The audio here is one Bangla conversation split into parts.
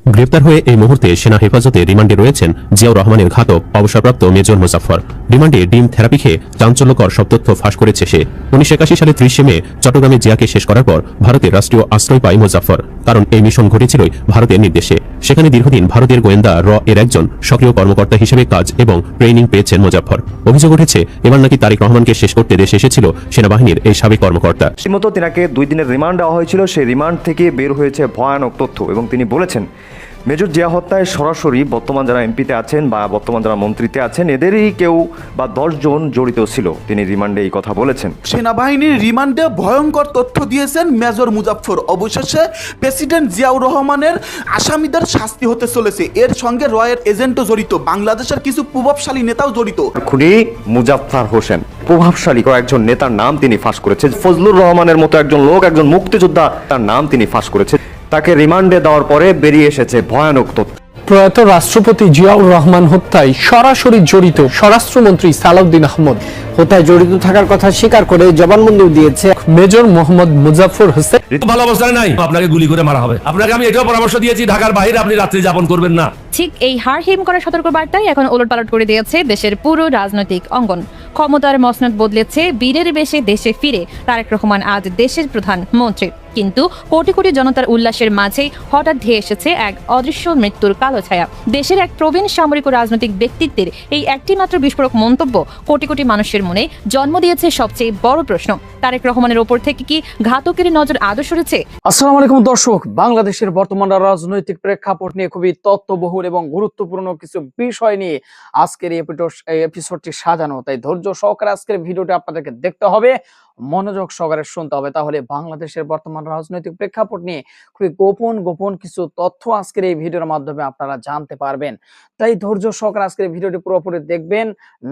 গ্রেপ্তার হয়ে এই মুহূর্তে সেনা হেফাজতে রিমান্ডে রয়েছেন জিয়াউর রহমানের ঘাতক অবসরপ্রাপ্ত মেজর মোজাফফর। রিমান্ডে ডিম থেরাপি খেয়ে চাঞ্চল্যকর সব তথ্য ফাঁস করেছে সে। 1981 সালে 30 মে চট্টগ্রামে জিয়াকে শেষ করার পর ভারতের রাষ্ট্রীয় আশ্রয় পায় মোজাফফর, কারণ এই মিশন ঘটেছিলই ভারতের নির্দেশে। সেখানে দীর্ঘদিন ভারতের গোয়েন্দা এর একজন সক্রিয় কর্মকর্তা হিসেবে কাজ এবং ট্রেনিং পেয়েছেন মোজাফফর। অভিযোগ উঠেছে এবার নাকি তারেক রহমানকে শেষ করতে দেশে এসেছিল সেনাবাহিনীর এই সাবেক কর্মকর্তা। মতো তিনাকে 2 দিনের রিমান্ড দেওয়া হয়েছিল। সেই রিমান্ড থেকে বের হয়েছে ভয়ানক তথ্য এবং তিনি বলেছেন মেজর জিয়া হত্যায় সরাসরি বর্তমান যারা এমপিতে আছেন বা বর্তমান যারা মন্ত্রীতে আছেন এদেরই কেউ বা 10 জন জড়িত ছিল। তিনি রিমান্ডে এই কথা বলেছেন। সেনাবাহিনীর রিমান্ডে ভয়ঙ্কর তথ্য দিয়েছেন মেজর মুজাফফর। অবশেষে প্রেসিডেন্ট জিয়াউর রহমানের আসামিদের শাস্তি হতে চলেছে। এর সঙ্গে রয়ের এজেন্টও জড়িত, বাংলাদেশের কিছু প্রভাবশালী নেতাও জড়িত। খুনি মুজাফফর হোসেন প্রভাবশালী কয়েকজন নেতার নাম তিনি ফাঁস করেছেন। ফজলুর রহমানের মতো একজন লোক, একজন মুক্তিযোদ্ধা, তার নাম তিনি ফাঁস করেছেন। তাকে রিমান্ডে দেওয়ার পরে বেরিয়ে এসেছে ভয়ানক তথ্য। প্রয়াত রাষ্ট্রপতি জিয়াউর রহমান হত্যায় সরাসরি জড়িত স্বরাষ্ট্রমন্ত্রী সালাউদ্দিন আহমদ। হত্যায় জড়িত থাকার কথা স্বীকার করে জবানবন্দি দিয়েছে মেজর মোহাম্মদ মুজাফফর হোসেন। ভালো অবস্থায় নাই, আপনাকে গুলি করে মারা হবে। আপনাকে আমি এটাও পরামর্শ দিয়েছি ঢাকার বাইরে আপনি রাত্রি যাপন করবেন না। ঠিক এই হারহিম করা সতর্কবার্তায় এখন ওলটপালট করে দিয়েছে দেশের পুরো রাজনৈতিক অঙ্গন। ক্ষমতার মসনদ বদলেছে, বীরের বেশে দেশে ফিরে তারেক রহমান আজ দেশের প্রধানমন্ত্রী। কিন্তু কোটি কোটি জনতার উল্লাসের মাঝেই হঠাৎ ধেয়ে এসেছে এক অদৃশ্য মৃত্যুর কালো ছায়া। দেশের এক প্রবীণ সামরিক ও রাজনৈতিক ব্যক্তিত্বের এই একটি মাত্র বিস্ফোরক মন্তব্য কোটি কোটি মানুষের মনে জন্ম দিয়েছে সবচেয়ে বড় প্রশ্ন, তারেক রহমানের ওপর থেকে কি ঘাতকের নজর আদৌ সরেছে? আসসালামু আলাইকুম দর্শক, বাংলাদেশের বর্তমান রাজনৈতিক প্রেক্ষাপট নিয়ে খুবই তথ্যবহুল এবং গুরুত্বপূর্ণ কিছু বিষয় নিয়ে আজকের এই এপিসোডটি সাজানো। তাই ধৈর্য সহকারে আজকের ভিডিওটি আপনাদেরকে দেখতে হবে, মনোযোগ সহকারে শুনতে হবে, তাহলে বাংলাদেশের বর্তমান রাজনৈতিক প্রেক্ষাপট নিয়ে খুবই গোপন কিছু তথ্য আজকের এই ভিডিওর মাধ্যমে আপনারা জানতে পারবেন। তাই ধৈর্য সহকারে আজকের ভিডিওটি পুরোপুরি দেখবেন,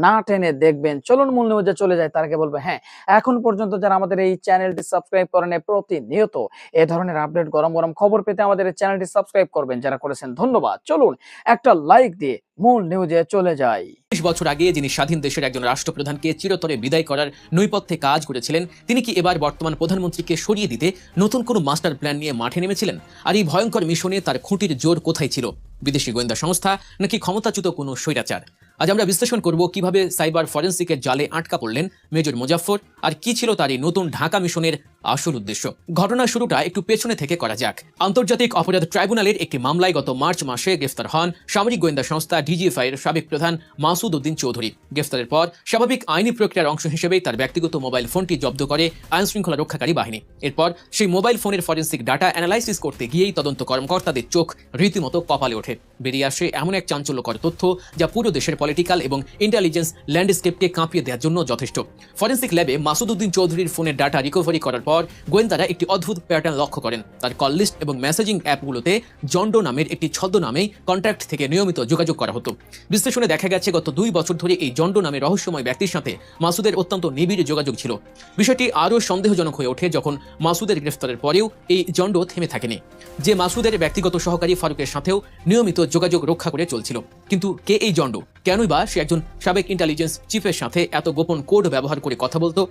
না টেনে দেখবেন। চলুন মূল নিউজে চলে যায়। তার আগে বলবো, হ্যাঁ, এখন পর্যন্ত যারা আমাদের এই চ্যানেলটি সাবস্ক্রাইব করেন, প্রতিনিয়ত এ ধরনের আপডেট গরম খবর পেতে আমাদের এই চ্যানেলটি সাবস্ক্রাইব করবেন। যারা করেছেন ধন্যবাদ। চলুন একটা লাইক দিয়ে মূল নিউজে চলে যাই। 20 বছর আগে যিনি স্বাধীন দেশের একজন রাষ্ট্রপ্রধানকে চিরতরে বিদায় করার নৈপথ্যে কাজ করেছিলেন, তিনি কি এবার বর্তমান প্রধানমন্ত্রীকে সরিয়ে দিতে নতুন কোনো মাস্টার প্ল্যান নিয়ে মাঠে নেমেছিলেন? আর এই ভয়ঙ্কর মিশনে তার খুঁটির জোর কোথায় ছিল? বিদেশি গোয়েন্দা সংস্থা নাকি ক্ষমতাচ্যুত কোনো স্বৈরাচার? আজ আমরা বিশ্লেষণ করব কিভাবে সাইবার ফরেন্সিকের জালে আটকা পড়লেন মেজর মুজাফফর, আর কি ছিল তার এই নতুন ঢাকা মিশনের আসল উদ্দেশ্য। ঘটনার শুরুটা একটু পেছনে থেকে করা যাক। আন্তর্জাতিক অপরাধ ট্রাইব্যুনালের একটি মামলায় গত মার্চ মাসে গ্রেফতার হন সামরিক গোয়েন্দা সংস্থা ডিজিএফআই এর সাবেক প্রধান মাসুদ উদ্দিন চৌধুরী। গ্রেফতারের পর স্বাভাবিক আইনি প্রক্রিয়ার অংশ হিসেবে তার ব্যক্তিগত মোবাইল ফোনটি জব্দ করে আইন শৃঙ্খলা রক্ষাকারী বাহিনী। এরপর সেই মোবাইল ফোনের ফরেন্সিক ডাটা অ্যানালাইসিস করতে গিয়েই তদন্ত কর্মকর্তাদের চোখ রীতিমতো কপালে ওঠে। বেরিয়ে আসে এমন এক চাঞ্চল্যকর তথ্য যা পুরো দেশের পলিটিক্যাল এবং ইন্টেলিজেন্স ল্যান্ডস্কেপকে কাঁপিয়ে দেওয়ার জন্য যথেষ্ট। ফরেন্সিক ল্যাবে মাসুদ উদ্দিন চৌধুরীর ফোনের ডাটা রিকভারি করার পর গোয়েন্দারা একটি অদ্ভুত প্যাটার্ন লক্ষ্য করেন। তার কল লিস্ট এবং মেসেজিং অ্যাপগুলোতে জন্ডো নামের একটি ছদ্মনামেই কন্ট্যাক্ট থেকে নিয়মিত যোগাযোগ করা হতো। বিশ্লেষণে দেখা গেছে গত 2 বছর ধরে এই জন্ডো নামের রহস্যময় ব্যক্তির সাথে মাসুদের অত্যন্ত নিবিড় যোগাযোগ ছিল। বিষয়টি আরও সন্দেহজনক হয়ে ওঠে যখন মাসুদের গ্রেফতারের পরেও এই জন্ডো থেমে থাকেনি। যে মাসুদের ব্যক্তিগত সহকারী ফারুকের সাথেও নিয়মিত যোগাযোগ রক্ষা করে চলছিল। কিন্তু কে এই জন্ডো? কেনই বা সে একজন সাবেক ইন্টেলিজেন্স চিফের সাথে এত গোপন কোড ব্যবহার করে কথা বলতো?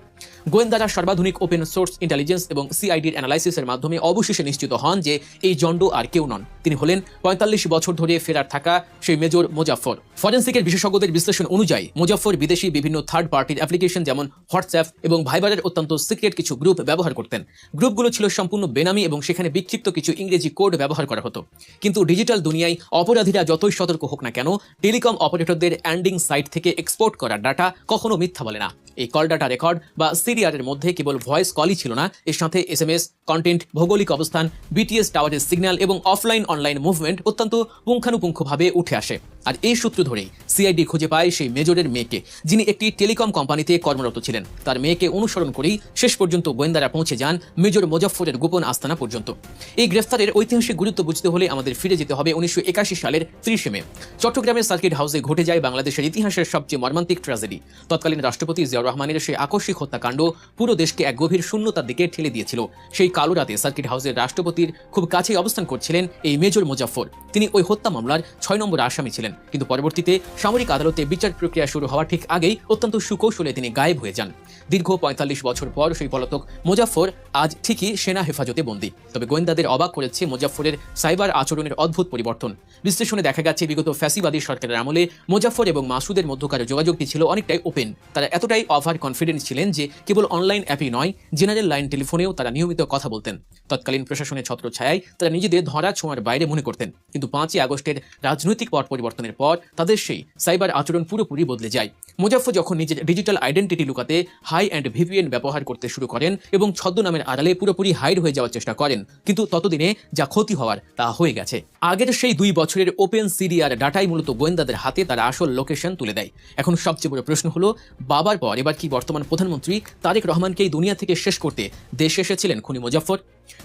গোয়েন্দারা সর্বাধুনিক ওপেন সোর্স ইন্টেলিজেন্স এবং সিআইডির অ্যানালাইসিসের মাধ্যমে অবশেষে নিশ্চিত হন যে এই জন্ডো আর কেউ নন, তিনি হলেন 45 বছর ধরে ফেরার থাকা সেই মেজর মুজাফফর। ফরেন্সিকের বিশেষজ্ঞদের বিশ্লেষণ অনুযায়ী মুজাফফর বিদেশি বিভিন্ন থার্ড পার্টির অ্যাপ্লিকেশন যেমন হোয়াটসঅ্যাপ এবং ভাইবারের অত্যন্ত সিক্রেট কিছু গ্রুপ ব্যবহার করতেন। গ্রুপগুলো ছিল সম্পূর্ণ বেনামি এবং সেখানে বিক্ষিপ্ত কিছু ইংরেজি কোড ব্যবহার করা হতো। কিন্তু ডিজিটাল দুনিয়ায় অপরাধীরা যতই সতর্ক হোক না কেন, টেলিকম অপারেটরদের এন্ডিং সাইট থেকে এক্সপোর্ট করা ডাটা কখনো মিথ্যা বলে না। এই কল ডাটা রেকর্ড বা সিডিআরের মধ্যে কেবল ভয়েস কলই ছিল না, এর সাথে এসএমএস, কন্টেন্ট, ভৌগোলিক অবস্থান, বিটিএস টাওয়ারের সিগন্যাল এবং অফলাইন অনলাইন মুভমেন্ট অত্যন্ত পুঙ্খানুপুঙ্খভাবে উঠে আসে। আর এই সূত্র ধরেই সিআইডি খুঁজে পায় সেই মেজরের মেয়েকে, যিনি একটি টেলিকম কোম্পানিতে কর্মরত ছিলেন। তার মেয়েকে অনুসরণ করেই শেষ পর্যন্ত গোয়েন্দারা পৌঁছে যান মেজর মুজাফফরের গোপন আস্তানা পর্যন্ত। এই গ্রেফতারের ঐতিহাসিক গুরুত্ব বুঝতে হলে আমাদের ফিরে যেতে হবে 1981 সালের 30 মে। চট্টগ্রামের সার্কিট হাউসে ঘটে যায় বাংলাদেশের ইতিহাসের সবচেয়ে মর্মান্তিক ট্র্যাজেডি। তৎকালীন রাষ্ট্রপতি জিয়াউর রহমানের সেই আকস্মিক হত্যাকাণ্ড পুরো দেশকে এক গভীর শূন্যতার দিকে ঠেলে দিয়েছিল। সেই কালো রাতে সার্কিট হাউসের রাষ্ট্রপতির খুব কাছেই অবস্থান করছিলেন এই মেজর মুজাফফর। তিনি ওই হত্যা মামলার 6 নম্বর আসামি ছিলেন। ছিলেন, কিন্তু পরবর্তীতে সামরিক আদালতে বিচার প্রক্রিয়া শুরু হওয়ার ঠিক আগেই অত্যন্ত সুকৌশলে তিনি গায়েব হয়ে যান। দীর্ঘ ৪৫ বছর পর সেই পলাতক মোজাফফর আজ ঠিকই সেনা হেফাজতে বন্দী। তবে গোয়েন্দাদের অবাক করেছে মোজাফফরের সাইবার আচরণের অদ্ভুত পরিবর্তন। বিশ্লেষণে দেখা গেছে বিগত ফ্যাসিবাদী সরকারের আমলে মোজাফফর এবং মাসুদের মধ্যকার যোগাযোগটি ছিল অনেকটাই ওপেন। তারা এতটাই ওভার কনফিডেন্ট ছিলেন যে কেবল অনলাইন অ্যাপই নয়, জেনারেল লাইন টেলিফোনেও তারা নিয়মিত কথা বলতেন। তৎকালীন প্রশাসনের ছত্রছায়ায় তারা নিজেদের ধরা ছোঁয়ার বাইরে মনে করতেন। কিন্তু ৫ই আগস্টের রাজনৈতিক পট পরিবর্তনের পর তাদের সেই সাইবার আচরণ পুরোপুরি বদলে যায়। মোজাফফর যখন নিজের ডিজিটাল আইডেন্টিটি লুকাতে হাই অ্যান্ড ভিপিএন ব্যবহার করতে শুরু করেন এবং ছদ্মনামের আড়ালে পুরোপুরি হাইড হয়ে যাওয়ার চেষ্টা করেন, কিন্তু ততদিনে যা ক্ষতি হওয়ার তা হয়ে গেছে। আগের সেই ২ বছরের ওপেন সিডিআর ডাটাই মূলত গোয়েন্দাদের হাতে তারা আসল লোকেশন তুলে দেয়। এখন সবচেয়ে বড় প্রশ্ন হলো, বাবার পর এবার কি বর্তমান প্রধানমন্ত্রী তারেক রহমানকে এই দুনিয়া থেকে শেষ করতে দেশে এসেছিলেন খুনি মোজাফফর?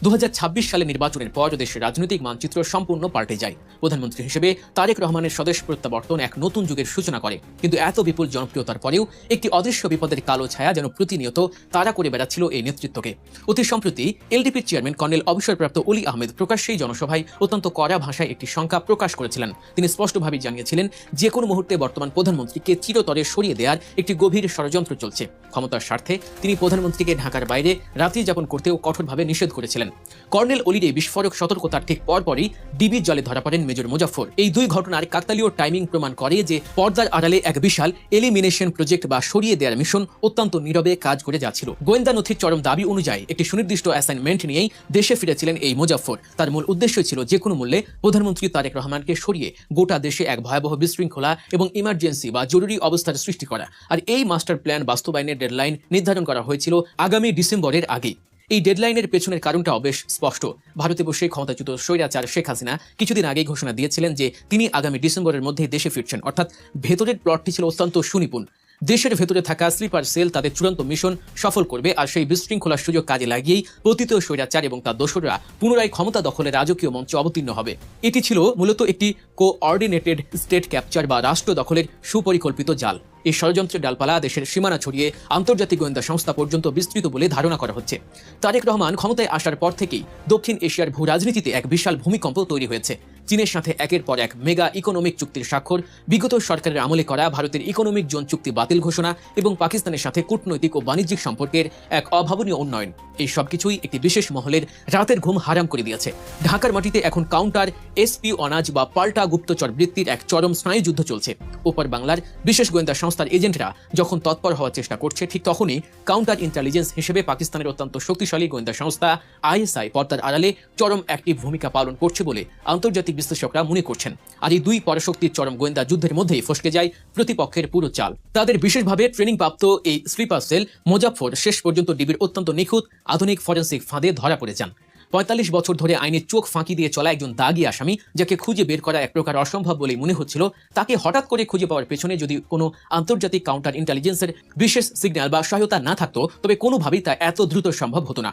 ২০২৬ সালে নির্বাচনের পর দেশের রাজনৈতিক মানচিত্র সম্পূর্ণ পাল্টে যায়। প্রধানমন্ত্রী হিসেবে তারেক রহমানের স্বদেশ প্রত্যাবর্তন এক নতুন যুগের সূচনা করে। কিন্তু এত বিপুল জনপ্রিয়তার পরেও একটি অদৃশ্য বিপদের কালো ছায়া যেন প্রতিনিয়ত তাড়া করে বেড়াচ্ছিল এই নেতৃত্বকে। অতি সম্প্রতি এলডিপির চেয়ারম্যান কর্নেল অবসরপ্রাপ্ত অলি আহমেদ প্রকাশ্যেই জনসভায় অত্যন্ত কড়া ভাষায় একটি শঙ্কা প্রকাশ করেছিলেন। তিনি স্পষ্টভাবে জানিয়েছিলেন, যে কোনো মুহূর্তে বর্তমান প্রধানমন্ত্রীকে চিরতরে সরিয়ে দেওয়ার একটি গভীর ষড়যন্ত্র চলছে। ক্ষমতার স্বার্থে তিনি প্রধানমন্ত্রীকে ঢাকার বাইরে রাত্রি যাপন করতেও কঠোরভাবে নিষেধ করেছিলেন। কর্নেল অলির এই বিস্ফোরক সতর্কতার ঠিক পরপরই ডিবির জালে ধরা পড়েন মেজর মোজাফফর। এই ২ ঘটনার কাকতালীয় টাইমিং প্রমাণ করে যে পর্দার আড়ালে এক বিশাল এলিমিনেশন প্রজেক্ট বা সরিয়ে দেওয়ার মিশন অত্যন্ত নীরবে কাজ করে যাচ্ছিল। গোয়েন্দা নথির চরম দাবি অনুযায়ী একটি সুনির্দিষ্ট অ্যাসাইনমেন্ট নিয়েই দেশে ফিরেছিলেন এই মোজাফফর। তার মূল উদ্দেশ্য ছিল যে কোনো মূল্যে প্রধানমন্ত্রী তারেক রহমানকে সরিয়ে গোটা দেশে এক ভয়াবহ বিশৃঙ্খলা এবং ইমার্জেন্সি বা জরুরি অবস্থার সৃষ্টি করা। আর এই মাস্টার প্ল্যান বাস্তবায়নের ডেডলাইন নির্ধারণ করা হয়েছিল আগামী ডিসেম্বরের আগেই। এই ডেডলাইনের পেছনের কারণটাও বেশ স্পষ্ট। ভারতে বসে ক্ষমতাচ্যুত স্বৈরাচার শেখ হাসিনা কিছুদিন আগেই ঘোষণা দিয়েছিলেন যে তিনি আগামী ডিসেম্বরের মধ্যেই দেশে ফিরছেন। অর্থাৎ ভেতরের প্লটটি ছিল অত্যন্ত সুনিপুণ। দেশের ভেতরে থাকা স্লিপার সেল তাদের চূড়ান্ত মিশন সফল করবে, আর সেই বিশৃঙ্খলার সুযোগ কাজে লাগিয়েই পতিত স্বৈরাচার এবং তার দোসররা পুনরায় ক্ষমতা দখলে রাজকীয় মঞ্চে অবতীর্ণ হবে। এটি ছিল মূলত একটি কোঅর্ডিনেটেড স্টেট ক্যাপচার বা রাষ্ট্র দখলের সুপরিকল্পিত জাল। এই ষড়যন্ত্রের ডালপালা দেশের সীমানা ছড়িয়ে আন্তর্জাতিক গোয়েন্দা সংস্থা পর্যন্ত বিস্তৃত বলে ধারণা করা হচ্ছে। তারেক রহমান ক্ষমতায় আসার পর থেকেই দক্ষিণ এশিয়ার ভূ রাজনীতিতে এক বিশাল ভূমিকম্প তৈরি হয়েছে। চীনের সাথে একের পর এক মেগা ইকোনমিক চুক্তির স্বাক্ষর, বিগত সরকারের আমলে করা ভারতের ইকোনমিক জোন চুক্তি বাতিল ঘোষণা এবং পাকিস্তানের সাথে কূটনৈতিক ও বাণিজ্যিক সম্পর্কের এক অভাবনীয় উন্নয়ন, এই সবকিছুই একটি বিশেষ মহলের রাতের ঘুম হারাম করে দিয়েছে। ঢাকার মাটিতে এখন কাউন্টার এসপিওনাজ বা পাল্টা গুপ্তচর বৃত্তির এক চরম স্নায়ুযুদ্ধ চলছে। ওপর বাংলার বিশেষ গোয়েন্দা সংস্থার এজেন্টরা যখন তৎপর হওয়ার চেষ্টা করছে, ঠিক তখনই কাউন্টার ইন্টেলিজেন্স হিসেবে পাকিস্তানের অত্যন্ত শক্তিশালী গোয়েন্দা সংস্থা আইএসআই পর্দার আড়ালে চরম অ্যাক্টিভ ভূমিকা পালন করছে বলে আন্তর্জাতিক বিশ্লেষকরা মনে করছেন। আর এই ২ পরাশক্তির চরম গোয়েন্দা যুদ্ধের মধ্যেই ফসকে যায় প্রতিপক্ষের পুরো চাল। তাদের বিশেষভাবে ট্রেনিং প্রাপ্ত এই স্লিপার সেল মোজাফফর শেষ পর্যন্ত ডিবির অত্যন্ত নিখুঁত আধুনিক ফরেন্সিক ফাঁদে ধরা পড়ে যান। ৪৫ বছর ধরে আইনের চোখ ফাঁকি দিয়ে চলা একজন দাগী আসামি, যাকে খুঁজে বের করা এক প্রকার অসম্ভব বলেই মনে হচ্ছিল, তাকে হঠাৎ করে খুঁজে পাওয়ার পেছনে যদি কোনো আন্তর্জাতিক কাউন্টার ইন্টেলিজেন্সের বিশেষ সিগন্যাল বা সহায়তা না থাকতো, তবে কোনোভাবেই তা এত দ্রুত সম্ভব হতো না।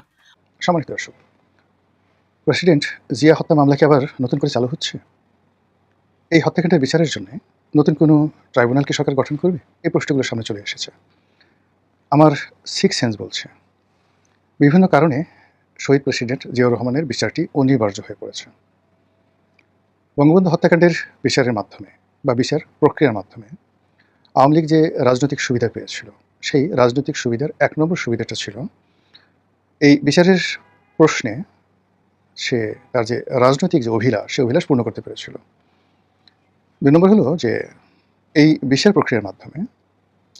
সম্মানিত দর্শক, প্রেসিডেন্ট জিয়া হত্যা মামলা কি আবার নতুন করে চালু হচ্ছে? এই হত্যাকাণ্ডের বিচারের জন্য নতুন কোনো ট্রাইব্যুনাল কি সরকার গঠন করবে? এই প্রশ্নগুলো সামনে চলে এসেছে। আমার সিক্স সেন্স বলছে বিভিন্ন কারণে শহীদ প্রেসিডেন্ট জিয়াউর রহমানের বিচারটি অনিবার্য হয়ে পড়েছে। বঙ্গবন্ধু হত্যাকাণ্ডের বিচারের মাধ্যমে বা বিচার প্রক্রিয়ার মাধ্যমে আওয়ামী লীগ যে রাজনৈতিক সুবিধা পেয়েছিল, সেই রাজনৈতিক সুবিধার ১ নম্বর সুবিধাটা ছিল এই বিচারের প্রশ্নে সে তার যে রাজনৈতিক যে অভিলাষ, সে অভিলাষ পূর্ণ করতে পেরেছিল। ২ নম্বর হলো যে এই বিচার প্রক্রিয়ার মাধ্যমে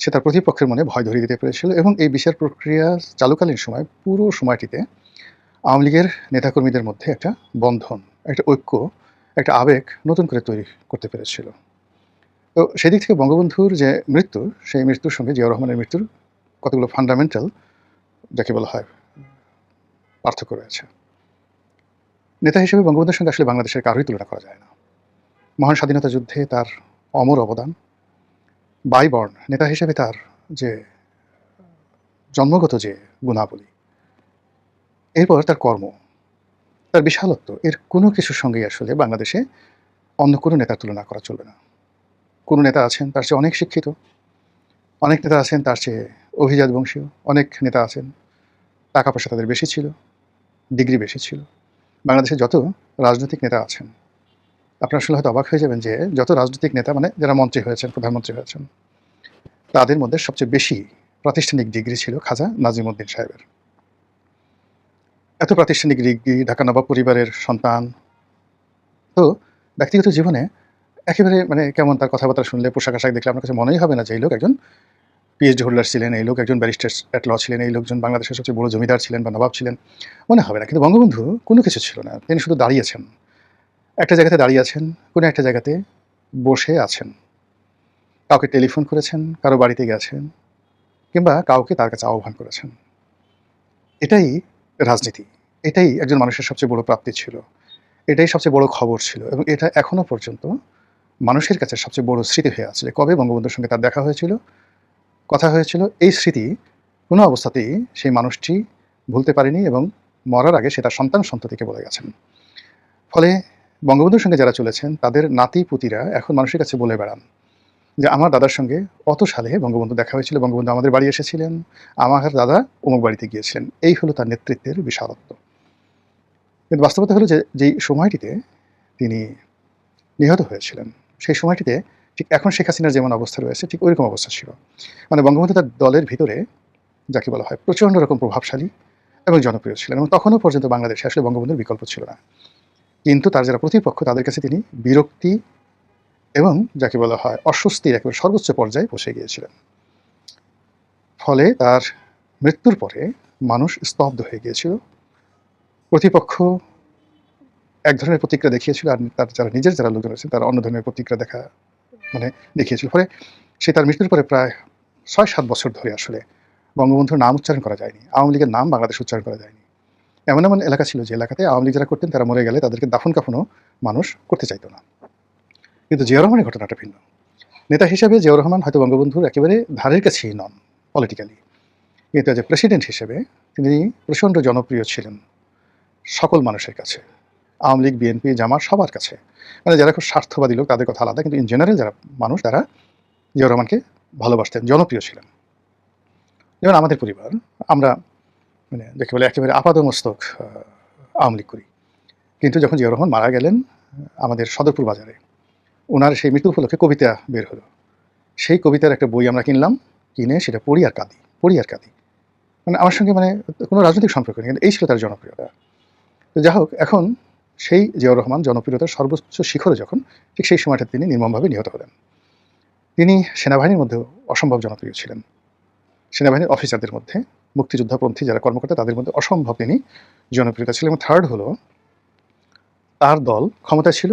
সে তার প্রতিপক্ষের মনে ভয় ধরিয়ে দিতে পেরেছিল এবং এই বিচার প্রক্রিয়া চালুকালীন সময় পুরো সময়টিতে আওয়ামী লীগের নেতাকর্মীদের মধ্যে একটা বন্ধন, একটা ঐক্য, একটা আবেগ নতুন করে তৈরি করতে পেরেছিল। তো সেদিক থেকে বঙ্গবন্ধুর যে মৃত্যু, সেই মৃত্যুর সঙ্গে জিয়াউর রহমানের মৃত্যুর কতগুলো ফান্ডামেন্টাল, যাকে বলা হয়, পার্থক্য রয়েছে। নেতা হিসেবে বঙ্গবন্ধুর সঙ্গে আসলে বাংলাদেশের কারোই তুলনা করা যায় না। মহান স্বাধীনতা যুদ্ধে তার অমর অবদান, বাইবর্ন নেতা হিসেবে তার যে জন্মগত যে গুণাবলী, এরপর তার কর্ম, তার বিশালত্ব, এর কোনো কিছুর সঙ্গেই আসলে বাংলাদেশে অন্য কোনো নেতার তুলনা করা চলবে না। কোনো নেতা আছেন তার চেয়ে অনেক শিক্ষিত, অনেক নেতা আছেন তার চেয়ে অভিজাত বংশীয়, অনেক নেতা আছেন টাকা পয়সা তাদের বেশি ছিল, ডিগ্রি বেশি ছিল। বাংলাদেশে যত রাজনৈতিক নেতা আছেন আপনারা আসলে হয়তো অবাক হয়ে যাবেন যে যত রাজনৈতিক নেতা মানে যারা মন্ত্রী হয়েছেন, প্রধানমন্ত্রী হয়েছেন, তাদের মধ্যে সবচেয়ে বেশি প্রাতিষ্ঠানিক ডিগ্রি ছিল খাজা নাজিমউদ্দিন সাহেবের। এত প্রাতিষ্ঠানিক ডিগ্রি, ঢাকা নবাব পরিবারের সন্তান। তো ব্যক্তিগত জীবনে একেবারে মানে কেমন তার কথাবার্তা শুনলে, পোশাক আশাক দেখলে আপনার কাছে মনেই হবে না যে এই লোক একজন পিএইচডি হোল্ডার ছিলেন, এই লোক একজন ব্যারিস্টার অ্যাট ল ছিলেন, এই লোকজন বাংলাদেশের সবচেয়ে বড় জমিদার ছিলেন বা নবাব ছিলেন, মনে হবে না। কিন্তু বঙ্গবন্ধু কোনো কিছু ছিল না। তিনি শুধু দাঁড়িয়েছেন, একটা জায়গাতে দাঁড়িয়ে আছেন, কোনো একটা জায়গাতে বসে আছেন, কাউকে টেলিফোন করেছেন, কারো বাড়িতে গেছেন, কিংবা কাউকে তার কাছে আহ্বান করেছেন। এটাই রাজনীতি, এটাই একজন মানুষের সবচেয়ে বড় প্রাপ্তি ছিল, এটাই সবচেয়ে বড় খবর ছিল, এবং এটা এখনো পর্যন্ত মানুষের কাছে সবচেয়ে বড় স্মৃতি হয়ে আছে যে কবে বঙ্গবন্ধুর সঙ্গে তার দেখা হয়েছিল, কথা হয়েছিল। এই স্মৃতি কোনো অবস্থাতেই সেই মানুষটি ভুলতে পারেনি, এবং মরার আগে সেটা সন্তান সন্ততিকে বলে গেছেন। ফলে বঙ্গবন্ধুর সঙ্গে যারা চলেছেন তাদের নাতি পুতিরা এখন মানুষের কাছে বলে বেড়ান যে আমার দাদার সঙ্গে অত সালে বঙ্গবন্ধু দেখা হয়েছিল, বঙ্গবন্ধু আমাদের বাড়ি এসেছিলেন, আমার দাদা অমুক বাড়িতে গিয়েছিলেন। এই হলো তার নেতৃত্বের বিশালত্ব। কিন্তু বাস্তবতা হলো যে যেই সময়টিতে তিনি নিহত হয়েছিলেন, সেই সময়টিতে ঠিক এখন শেখ হাসিনার যেমন অবস্থা রয়েছে ঠিক ওইরকম অবস্থা ছিল। মানে বঙ্গবন্ধু তার দলের ভিতরে যাকে বলা হয় প্রচণ্ড রকম প্রভাবশালী এবং জনপ্রিয় ছিলেন, এবং তখনও পর্যন্ত বাংলাদেশে আসলে বঙ্গবন্ধুর বিকল্প ছিল না। কিন্তু তার যারা প্রতিপক্ষ তাদের কাছে তিনি বিরক্তি এবং যাকে বলা হয় অস্বস্তির একেবারে সর্বোচ্চ পর্যায়ে পৌঁছে গিয়েছিলেন। ফলে তার মৃত্যুর পরে মানুষ স্তব্ধ হয়ে গিয়েছিল। প্রতিপক্ষ এক ধরনের প্রতিক্রিয়া দেখিয়েছিল, আর তার যারা নিজের যারা লোকজন আছেন তারা অন্য ধরনের প্রতিক্রিয়া দেখিয়েছিল। ফলে সে তার মৃত্যুর পরে প্রায় ৬-৭ বছর ধরে আসলে বঙ্গবন্ধুর নাম উচ্চারণ করা যায়নি, আওয়ামী লীগের নাম বাংলাদেশ উচ্চারণ করা যায়নি। এমন এমন এলাকা ছিল যে এলাকাতে আওয়ামী লীগ যারা করতেন তারা মরে গেলে তাদেরকে দাফন কাফনও মানুষ করতে চাইতো না। কিন্তু জিয়াউর রহমানের ঘটনাটা ভিন্ন। নেতা হিসেবে জিয়াউর রহমান হয়তো বঙ্গবন্ধুর একেবারে ধারের কাছেই নন পলিটিক্যালি, কিন্তু যে প্রেসিডেন্ট হিসেবে তিনি প্রচণ্ড জনপ্রিয় ছিলেন সকল মানুষের কাছে, আওয়ামী লীগ, বিএনপি, জামাত সবার কাছে। মানে যারা খুব স্বার্থবাদী লোক তাদের কথা আলাদা, কিন্তু ইন জেনারেল যারা মানুষ তারা জিয়াউর রহমানকে ভালোবাসতেন, জনপ্রিয় ছিলেন। যেমন আমাদের পরিবার, আমরা মানে যাকে বলে একেবারে আপাদমস্তক আওয়ামী লীগ করি। কিন্তু যখন জিয়াউর রহমান মারা গেলেন আমাদের সদরপুর বাজারে ওনার সেই মৃত্যু উপলক্ষে কবিতা বের হলো, সেই কবিতার একটা বই আমরা কিনলাম, কিনে সেটা পড়ি আর কাঁদি। মানে আমার সঙ্গে মানে কোনো রাজনৈতিক সম্পর্ক নেই, কিন্তু এই ছিল তার জনপ্রিয়তা। তো যাই হোক, এখন সেই জিয়াউর রহমান জনপ্রিয়তার সর্বোচ্চ শিখরে যখন, ঠিক সেই সময়টা তিনি নির্মমভাবে নিহত হলেন। তিনি সেনাবাহিনীর মধ্যেও অসম্ভব জনপ্রিয় ছিলেন। সেনাবাহিনীর অফিসারদের মধ্যে, মুক্তিযোদ্ধাপন্থী যারা কর্মকর্তা তাদের মধ্যে অসম্ভব তিনি জনপ্রিয়তা ছিলেন। এবং থার্ড হলো তার দল ক্ষমতায় ছিল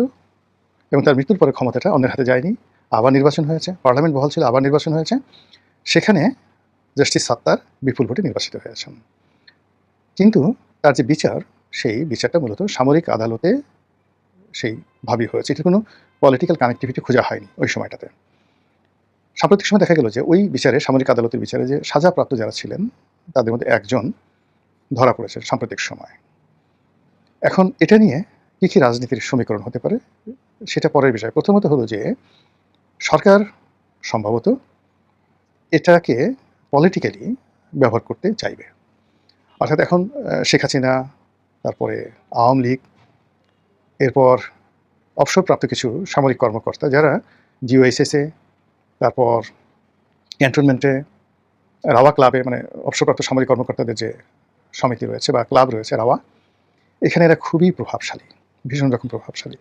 এবং তার মৃত্যুর পরে ক্ষমতাটা অন্যের হাতে যায়নি, আবার নির্বাচন হয়েছে, পার্লামেন্ট বহাল ছিল, আবার নির্বাচন হয়েছে, সেখানে জাস্টিস সাত্তার বিপুল ভোটে নির্বাচিত হয়েছেন। কিন্তু তার যে বিচার, সেই বিচারটা মূলত সামরিক আদালতে সেইভাবেই হয়েছে, এটা কোনো পলিটিক্যাল কানেক্টিভিটি খোঁজা হয়নি ওই সময়টাতে। সাম্প্রতিক সময় দেখা গেল যে ওই বিচারে, সামরিক আদালতের বিচারে যে সাজাপ্রাপ্ত যারা ছিলেন তাদের মধ্যে একজন ধরা পড়েছে সাম্প্রতিক সময়। এখন এটা নিয়ে কী রাজনীতির সমীকরণ হতে পারে সেটা পরের বিষয়। প্রথমত হলো যে সরকার সম্ভবত এটাকে পলিটিক্যালি ব্যবহার করতে চাইবে। অর্থাৎ এখন শেখ হাসিনা, তারপরে আওয়ামী লীগ, এরপর অবসরপ্রাপ্ত কিছু সামরিক কর্মকর্তা যারা জিওএসএসে, তারপর ক্যান্টনমেন্টে, রাওয়া ক্লাবে, মানে অবসরপ্রাপ্ত সামরিক কর্মকর্তাদের যে সমিতি রয়েছে বা ক্লাব রয়েছে রাওয়া, এখানে এরা খুবই প্রভাবশালী, ভীষণ রকম প্রভাবশালী।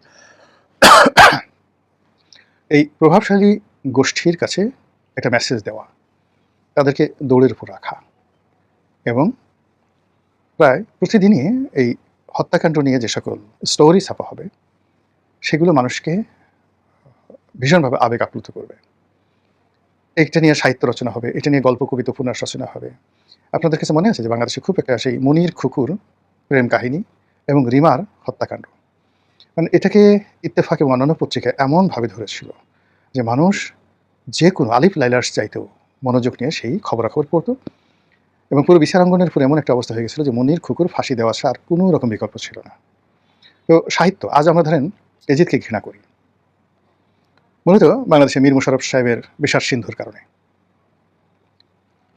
এই প্রভাবশালী গোষ্ঠীর কাছে একটা মেসেজ দেওয়া, তাদেরকে দৌড়ের উপর রাখা, এবং প্রায় প্রতিদিনই এই হত্যাকাণ্ড নিয়ে যে সকল স্টোরি ছাপা হবে সেগুলো মানুষকে ভীষণভাবে আবেগ আপ্লুত করবে। এটা নিয়ে সাহিত্য রচনা হবে, এটা নিয়ে গল্প, কবিতা, উপন্যাস রচনা হবে। আপনাদের কাছে মনে আছে যে বাংলাদেশে খুব একটা সেই মনির খুকুর প্রেম কাহিনী এবং রিমার হত্যাকাণ্ড, মানে এটাকে ইত্তেফাক এবং অন্যান্য পত্রিকায় এমনভাবে ধরেছিল যে মানুষ যে কোনো আলিফ লাইলার্স চাইতেও মনোযোগ নিয়ে সেই খবরাখবর পড়তো, এবং পুরো বিচারাঙ্গনের পুরো এমন একটা অবস্থা হয়ে গেছিলো যে মনির খুকুর ফাঁসি দেওয়া ছাড়া আর কোনো রকম বিকল্প ছিল না। তো সাহিত্য, আজ আমরা ধরেন এজিদকে ঘৃণা করি মূলত বাংলাদেশে মীর মোশাররফ সাহেবের বিষাদ সিন্ধুর কারণে।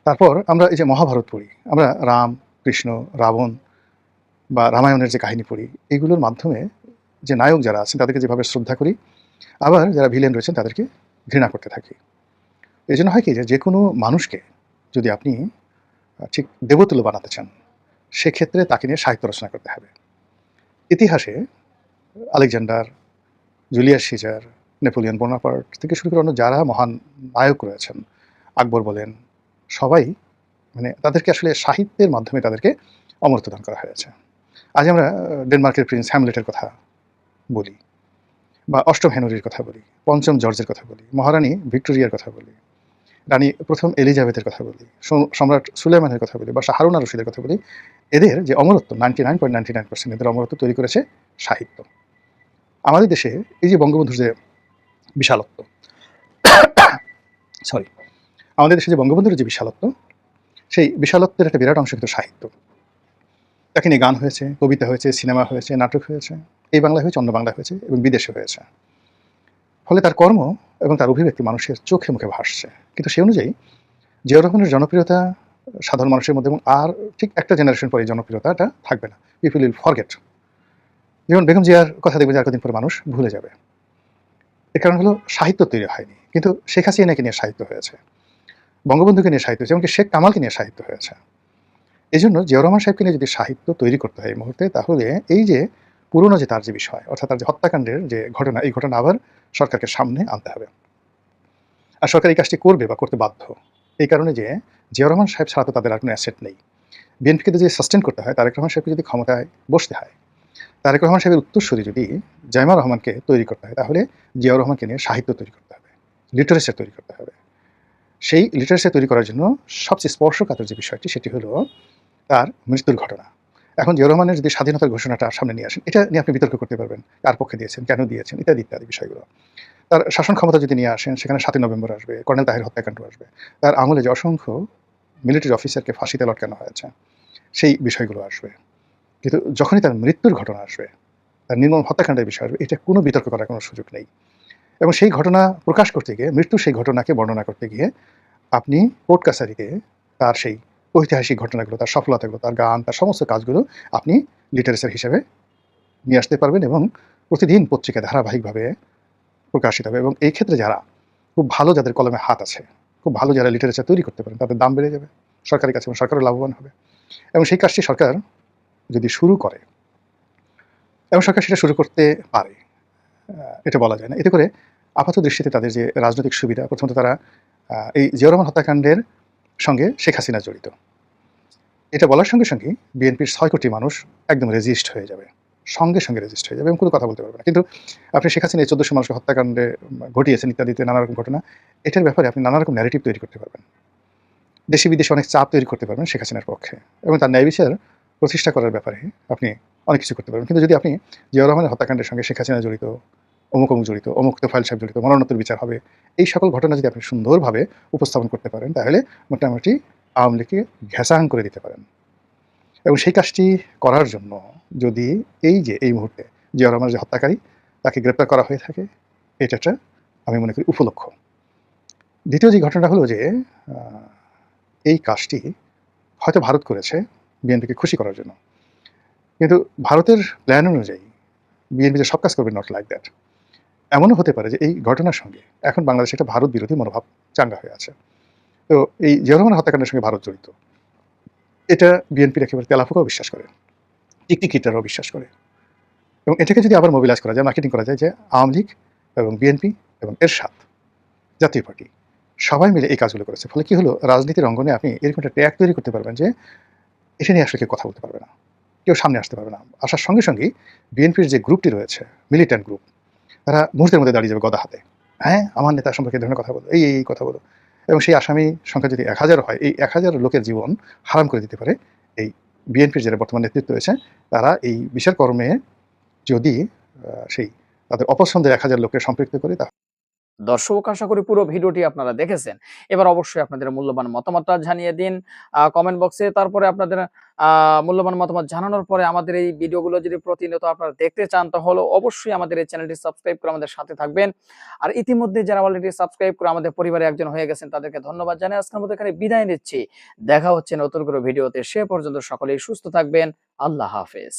তারপর আমরা এই যে মহাভারত পড়ি, আমরা রাম, কৃষ্ণ, রাবণ বা রামায়ণের যে কাহিনী পড়ি, এগুলোর মাধ্যমে যে নায়ক যারা আছেন তাদেরকে যেভাবে শ্রদ্ধা করি, আবার যারা ভিলেন রয়েছেন তাদেরকে ঘৃণা করতে থাকি। এই জন্য হয় কি যে কোনো মানুষকে যদি আপনি ঠিক দেবতুল্য বানাতে চান, সেক্ষেত্রে তাকে নিয়ে সাহিত্য রচনা করতে হবে। ইতিহাসে Alexander, Julius Caesar, Napoleon Bonaparte থেকে শুরু করে অন্য যারা মহান নায়ক রয়েছেন, আকবর বলেন, সবাই মানে তাদেরকে আসলে সাহিত্যের মাধ্যমে তাদেরকে অমরত্ব দান করা হয়েছে। আজ আমরা ডেনমার্কের প্রিন্স হ্যামলেটের কথা বলি, বা অষ্টম হেনরির কথা বলি, পঞ্চম জর্জের কথা বলি, মহারানী ভিক্টোরিয়ার কথা বলি, রানী প্রথম এলিজাবেথের কথা বলি, সম্রাট সুলেমানের কথা বলি, বা হারুন আর রশিদের কথা বলি। এদের যে অমরত্ব 99.99% এদের অমরত্ব তৈরি করেছে সাহিত্য। আমাদের দেশে এই যে বঙ্গবন্ধুর যে বিশালত্ব, সরি, আমাদের দেশে যে বঙ্গবন্ধুর যে বিশালত্ব, সেই বিশালত্বের একটা বিরাট অংশ কিন্তু সাহিত্য। তাকে নিয়ে গান হয়েছে, কবিতা হয়েছে, সিনেমা হয়েছে, নাটক হয়েছে, এই বাংলায় হয়েছে, অন্য বাংলায় হয়েছে এবং বিদেশে হয়েছে। ফলে তার কর্ম এবং তার অভিব্যক্তি মানুষের চোখে মুখে ভাসছে। কিন্তু সেই অনুযায়ী জিয়াউর রহমানের জনপ্রিয়তা সাধারণ মানুষের মধ্যে এবং আর ঠিক একটা জেনারেশন পরে এই জনপ্রিয়তাটা থাকবে না। People will forget. যেমন বেগম জিয়ার কথা দেখবেন যে আর কদিন পরে মানুষ ভুলে যাবে। এর কারণ হলো সাহিত্য তৈরি হয়নি, কিন্তু শেখ হাসিনাকে নিয়ে সাহিত্য হয়েছে, বঙ্গবন্ধুকে নিয়ে সাহিত্য হয়েছে, এমনকি শেখ কামালকে নিয়ে সাহিত্য হয়েছে। এই জন্য জিয়াউর রহমান সাহেবকে নিয়ে যদি সাহিত্য তৈরি করতে হয় এই মুহূর্তে, তাহলে এই যে পুরনো যে তার যে বিষয়, অর্থাৎ তার যে হত্যাকাণ্ডের যে ঘটনা, এই ঘটনা আবার সরকারকে সামনে আনতে হবে। আর সরকার এই কাজটি করবে বা করতে বাধ্য, এই কারণে যে জিয়াউর রহমান সাহেব ছাড়া তো তাদের আর কোনো অ্যাসেট নেই। বিএনপিকে যদি সাস্টেন করতে হয়, তারেক রহমান সাহেবকে যদি ক্ষমতায় বসতে হয়, তারেক রহমান সাহেবের উত্তরসূরি যদি জাইমা রহমানকে তৈরি করতে হয়, তাহলে জিয়াউর রহমানকে নিয়ে সাহিত্য তৈরি করতে হবে, লিটারেচার তৈরি করতে হবে। সেই লিটারেচার তৈরি করার জন্য সবচেয়ে স্পর্শকাতর যে বিষয়টি, সেটি হলো তার মৃত্যুর ঘটনা। এখন জিয়াউর রহমানের যদি স্বাধীনতার ঘোষণাটা সামনে নিয়ে আসেন, এটা নিয়ে আপনি বিতর্ক করতে পারবেন, কার পক্ষে দিয়েছেন, কেন দিয়েছেন, ইত্যাদি ইত্যাদি বিষয়গুলো। তার শাসন ক্ষমতা যদি নিয়ে আসেন, সেখানে 7ই নভেম্বর আসবে, কর্নেল তাহের হত্যাকাণ্ড আসবে, তার আমলে যে অসংখ্য মিলিটারি অফিসারকে ফাঁসিতে লটকানো হয়েছে, সেই বিষয়গুলো আসবে। কিন্তু যখনই তার মৃত্যুর ঘটনা আসবে, তার নির্মম হত্যাকাণ্ডের বিষয় আসবে, এটা কোনো বিতর্ক করার কোনো সুযোগ নেই। এবং সেই ঘটনা প্রকাশ করতে গিয়ে, মৃত্যুর সেই ঘটনাকে বর্ণনা করতে গিয়ে আপনি কোর্ট কাছারিতে তার সেই ঐতিহাসিক ঘটনাগুলো, তার সফলতাগুলো, তার গান, তার সমস্ত কাজগুলো আপনি লিটারেচার হিসেবে নিয়ে আসতে পারবেন এবং প্রতিদিন পত্রিকায় ধারাবাহিকভাবে প্রকাশিত হবে। এবং এই ক্ষেত্রে যারা খুব ভালো, যাদের কলমে হাত আছে, খুব ভালো যারা লিটারেচার তৈরি করতে পারেন, তাদের দাম বেড়ে যাবে সরকারের কাছে এবং সরকারও লাভবান হবে। এবং সেই কাজটি সরকার যদি শুরু করে, এবং সরকার সেটা শুরু করতে পারে, এটা বলা যায় না। এতে করে আপাত দৃষ্টিতে তাদের যে রাজনৈতিক সুবিধা, প্রথমত তারা এই জিয়াউর রহমান হত্যাকাণ্ডের সঙ্গে শেখ হাসিনা জড়িত, এটা বলার সঙ্গে সঙ্গে বিএনপির 6 কোটি মানুষ একদম রেজিস্ট হয়ে যাবে, সঙ্গে সঙ্গে রেজিস্ট হয়ে যাবে এবং কোনো কথা বলতে পারবে না। কিন্তু আপনি শেখ হাসিনা এই 1400 মানুষকে হত্যাকাণ্ডে ঘটিয়েছেন ইত্যাদিতে নানা রকম ঘটনা, এটার ব্যাপারে আপনি নানা রকম ন্যারেটিভ তৈরি করতে পারবেন, দেশি বিদেশে অনেক চাপ তৈরি করতে পারবেন শেখ হাসিনার পক্ষে, এবং তার ন্যায় বিচার প্রতিষ্ঠা করার ব্যাপারে আপনি অনেক কিছু করতে পারবেন। কিন্তু যদি আপনি জিয়াউর রহমানের হত্যাকাণ্ডের সঙ্গে শেখ হাসিনা জড়িত, অমুক অমুক জড়িত, অমুক তোফায়েল সাহেব জড়িত, মরণোত্তর বিচার হবে, এই সকল ঘটনা যদি আপনি সুন্দরভাবে উপস্থাপন করতে পারেন, তাহলে মোটামুটি আওয়ামী লীগকে ঘেঁষাং করে দিতে পারেন। এবং সেই কাজটি করার জন্য যদি এই মুহূর্তে জিয়াউর রহমানের যে হত্যাকারী, তাকে গ্রেপ্তার করা হয়ে থাকে, এটা একটা আমি মনে করি উপলক্ষ। দ্বিতীয় যে ঘটনাটা হলো যে এই কাজটি হয়তো ভারত করেছে বিএনপিকে খুশি করার জন্য, কিন্তু ভারতের প্ল্যান অনুযায়ী বিএনপি যে সব কাজ করবে, নট লাইক দ্যাট। এমনও হতে পারে যে এই ঘটনার সঙ্গে এখন বাংলাদেশে একটা ভারত বিরোধী মনোভাব চাঙ্গা হয়ে আছে। তো এই জিয়াউর রহমান হত্যাকাণ্ডের সঙ্গে ভারত জড়িত, এটা বিএনপির একেবারে তেলাফোকাও বিশ্বাস করে, টিকটিকিটারও বিশ্বাস করে। এবং এটাকে যদি আবার মোবিলাইজ করা যায়, মার্কেটিং করা যায় যে আওয়ামী লীগ এবং বিএনপি এবং এরশাদ জাতীয় পার্টি সবাই মিলে এই কাজগুলো করেছে। ফলে কি হলো, রাজনীতির অঙ্গনে আপনি এরকম একটা ট্যাগ তৈরি করতে পারবেন যে এটা নিয়ে আসলে কেউ কথা বলতে পারবে না, কেউ সামনে আসতে পারবে না। আসার সঙ্গে সঙ্গেই বিএনপির যে গ্রুপটি রয়েছে, মিলিট্যান্ট গ্রুপ, তারা মুহূর্তের মধ্যে দাঁড়িয়ে যাবে গদা হাতে, হ্যাঁ আমার নেতা সম্পর্কে এই ধরনের কথা বলো, এই কথা বলো। এবং সেই আসামি সংখ্যা যদি 1000 হয়, এই 1000 লোকের জীবন হারাম করে দিতে পারে এই বিএনপির যারা বর্তমান নেতৃত্ব রয়েছে, তারা এই বিচার কর্মে যদি সেই তাদের অপছন্দের 1000 লোকের সম্পৃক্ত করে, তা দর্শক, আশা করি পুরো ভিডিওটি আপনারা দেখেছেন। এবার অবশ্যই আপনাদের মূল্যবান মতামতটা জানিয়ে দিন কমেন্ট বক্সে। তারপরে আপনাদের মূল্যবান মতামত জানানোর পরে আমাদের এই ভিডিওগুলো যদি প্রতিনিয়ত আপনারা দেখতে চান, তাহলে অবশ্যই আমাদের এই চ্যানেলটি সাবস্ক্রাইব করে আমাদের সাথে থাকবেন। আর ইতিমধ্যে যারা অলরেডি সাবস্ক্রাইব করে আমাদের পরিবারে একজন হয়ে গেছেন, তাদেরকে ধন্যবাদ জানাই। আজকের মতো এখানে বিদায় নিচ্ছি। দেখা হচ্ছে নতুন কোনো ভিডিওতে। সে পর্যন্ত সকলেই সুস্থ থাকবেন। আল্লাহ হাফেজ।